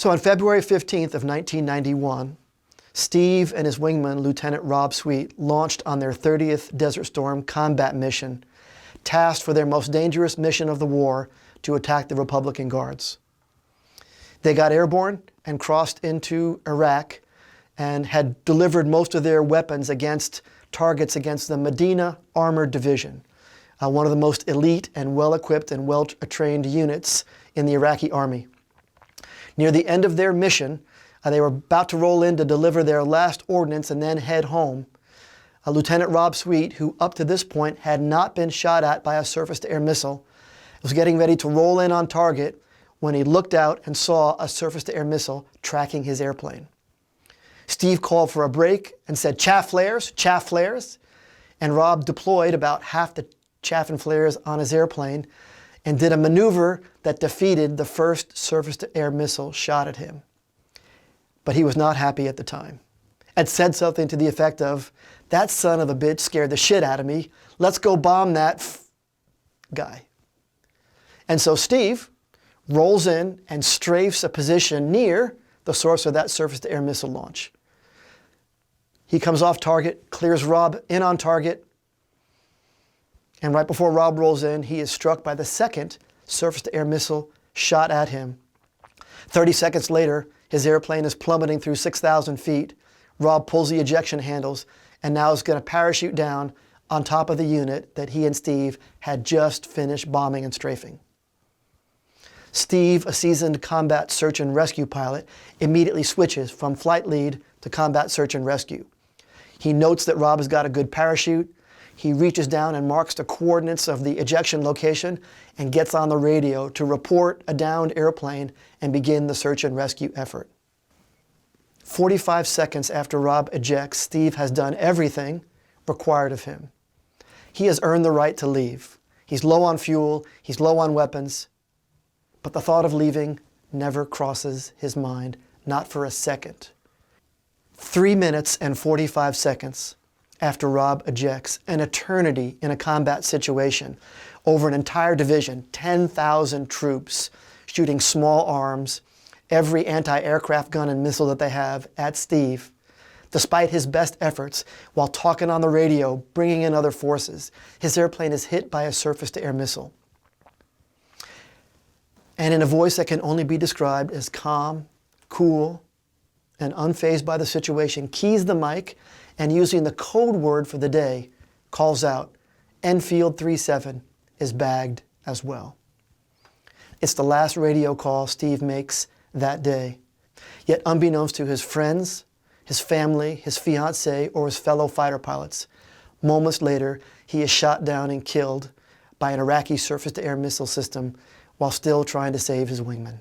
So on February 15th of 1991, Steve and his wingman, Lieutenant Rob Sweet, launched on their 30th Desert Storm combat mission, tasked for their most dangerous mission of the war to attack the Republican Guards. They got airborne and crossed into Iraq and had delivered most of their weapons against targets against the Medina Armored Division, one of the most elite and well-equipped and well-trained units in the Iraqi army. Near the end of their mission, they were about to roll in to deliver their last ordnance and then head home. Lieutenant Rob Sweet, who up to this point had not been shot at by a surface-to-air missile, was getting ready to roll in on target when he looked out and saw a surface-to-air missile tracking his airplane. Steve called for a break and said, "Chaff flares, chaff flares." And Rob deployed about half the chaff and flares on his airplane and did a maneuver that defeated the first surface-to-air missile shot at him. But he was not happy at the time and said something to the effect of, "That son of a bitch scared the shit out of me. Let's go bomb that guy." And so Steve rolls in and strafes a position near the source of that surface-to-air missile launch. He comes off target, clears Rob in on target, and right before Rob rolls in, he is struck by the second surface-to-air missile shot at him. 30 seconds later, his airplane is plummeting through 6,000 feet. Rob pulls the ejection handles and now is going to parachute down on top of the unit that he and Steve had just finished bombing and strafing. Steve, a seasoned combat search and rescue pilot, immediately switches from flight lead to combat search and rescue. He notes that Rob has got a good parachute. He reaches down and marks the coordinates of the ejection location and gets on the radio to report a downed airplane and begin the search and rescue effort. 45 seconds after Rob ejects, Steve has done everything required of him. He has earned the right to leave. He's low on fuel, he's low on weapons, but the thought of leaving never crosses his mind, not for a second. 3 minutes and 45 seconds after Rob ejects, an eternity in a combat situation, over an entire division, 10,000 troops shooting small arms, every anti-aircraft gun and missile that they have at Steve. Despite his best efforts, while talking on the radio, bringing in other forces, his airplane is hit by a surface-to-air missile. And in a voice that can only be described as calm, cool, and unfazed by the situation, keys the mic and, using the code word for the day, calls out, "Enfield 37 is bagged as well." It's the last radio call Steve makes that day. Yet unbeknownst to his friends, his family, his fiancée, or his fellow fighter pilots, moments later, he is shot down and killed by an Iraqi surface-to-air missile system while still trying to save his wingman.